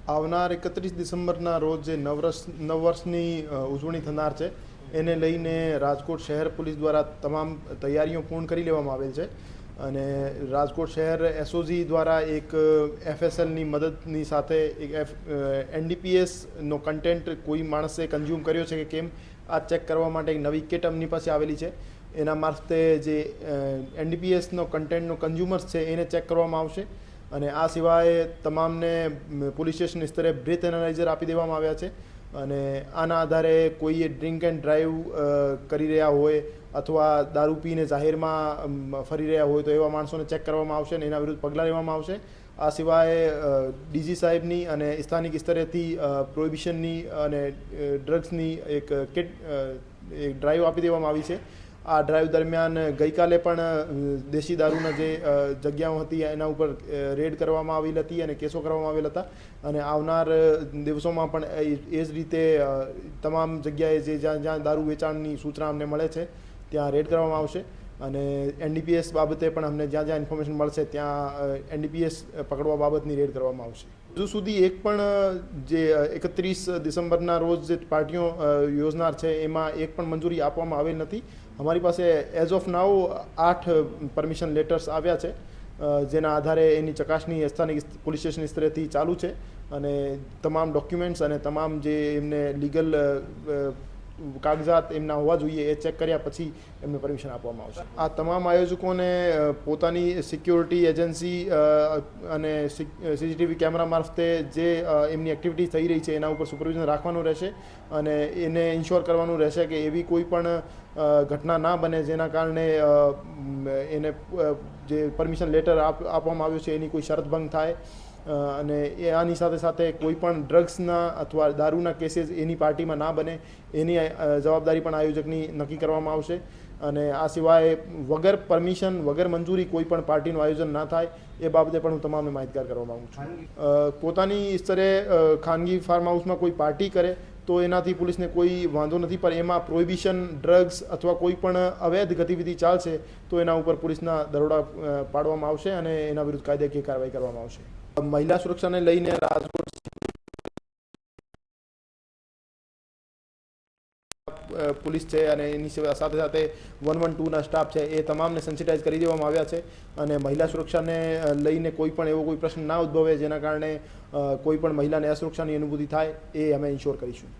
આવનાર 31 ડિસેમ્બરના રોજ જે નવ વર્ષની ઉજવણી થનાર છે એને લઈને રાજકોટ શહેર પોલીસ દ્વારા તમામ તૈયારીઓ પૂર્ણ કરી લેવામાં આવેલ છે અને રાજકોટ શહેર એસઓજી દ્વારા એક એફએસએલની મદદની સાથે એક એનડીપીએસનો કન્ટેન્ટ કોઈ માણસે કન્ઝ્યુમ કર્યો છે કે કેમ આ ચેક કરવા માટે એક નવી કિટ એમની પાસે આવેલી છે. એના મારફતે જે એનડીપીએસનો કન્ટેન્ટનો કન્ઝ્યુમર્સ છે એને ચેક કરવામાં આવશે અને આ સિવાય તમામને પોલીસ સ્ટેશન સ્તરે બ્રીથ એનાલાઇઝર આપી દેવામાં આવ્યા છે અને આના આધારે કોઈએ ડ્રિંક એન્ડ ડ્રાઈવ કરી રહ્યા હોય અથવા દારૂ પીને જાહેરમાં ફરી રહ્યા હોય તો એવા માણસોને ચેક કરવામાં આવશે અને એના વિરુદ્ધ પગલાં લેવામાં આવશે. આ સિવાય ડીજી સાહેબની અને સ્થાનિક સ્તરેથી પ્રોહિબિશનની અને ડ્રગ્સની એક ડ્રાઈવ આપી દેવામાં આવી છે. આ ડ્રાઈવ દરમિયાન ગઈકાલે પણ દેશી દારૂના જે જગ્યાઓ હતી એના ઉપર રેડ કરવામાં આવેલ હતી અને કેસો કરવામાં આવેલ હતા અને આવનાર દિવસોમાં પણ એ જ રીતે તમામ જગ્યાએ જે જ્યાં દારૂ વેચાણની સૂચના અમને મળે છે ત્યાં રેડ કરવામાં આવશે અને એનડીપીએસ બાબતે પણ અમને જ્યાં જ્યાં ઇન્ફોર્મેશન મળશે ત્યાં એનડીપીએસ પકડવા બાબતની રેડ કરવામાં આવશે. હજુ સુધી એક પણ જે 31 ડિસેમ્બરના રોજ જે પાર્ટીઓ યોજનાર છે એમાં એક પણ મંજૂરી આપવામાં આવેલ નથી. અમારી પાસે as of now 8 permission letters આવ્યા છે જેના આધારે એની ચકાસણી સ્થાનિક પોલીસ સ્ટેશન સ્તરેથી ચાલુ છે અને તમામ ડોક્યુમેન્ટ્સ અને તમામ જે એમને લીગલ કાગજાત એમના હોવા જોઈએ એ ચેક કર્યા પછી એમને પરમિશન આપવામાં આવશે. આ તમામ આયોજકોને પોતાની સિક્યોરિટી એજન્સી અને સીસીટીવી કેમેરા મારફતે જે એમની એક્ટિવિટી થઈ રહી છે એના ઉપર સુપરવિઝન રાખવાનું રહેશે અને એને ઇન્શ્યોર કરવાનું રહેશે કે એવી કોઈ પણ ઘટના ના બને જેના કારણે એને જે પરમિશન લેટર આપવામાં આવ્યું છે એની કોઈ શરત ભંગ થાય અને આની સાથે સાથે કોઈ પણ ડ્રગ્સના અથવા દારૂના કેસીસ એની પાર્ટીમાં ના બને એની જવાબદારી પણ આયોજકની નક્કી કરવામાં આવશે અને આ સિવાય વગર પરમિશન વગર મંજૂરી કોઈ પણ પાર્ટીનું આયોજન ના થાય એ બાબતે પણ હું તમામને માહિતગાર કરવા માગું છું. પોતાની સ્તરે ખાનગી ફાર્મ હાઉસમાં કોઈ પાર્ટી કરે તો એનાથી પોલીસને કોઈ વાંધો નથી, પણ એમાં પ્રોહિબિશન ડ્રગ્સ અથવા કોઈ પણ અવૈધ ગતિવિધિ ચાલશે તો એના ઉપર પોલીસના દરોડા પાડવામાં આવશે અને એના વિરુદ્ધ કાયદાકીય કાર્યવાહી કરવામાં આવશે. મહિલા સુરક્ષાને લઈને રાજકોટ પોલીસ છે અને એની સાથે સાથે 112ના સ્ટાફ છે એ તમામને સેન્સિટાઇઝ કરી દેવામાં આવ્યા છે અને મહિલા સુરક્ષાને લઈને કોઈ પણ એવો કોઈ પ્રશ્ન ના ઉદ્ભવે જેના કારણે કોઈ પણ મહિલાને અસુરક્ષાની અનુભૂતિ થાય એ અમે ઇન્શ્યોર કરીશું.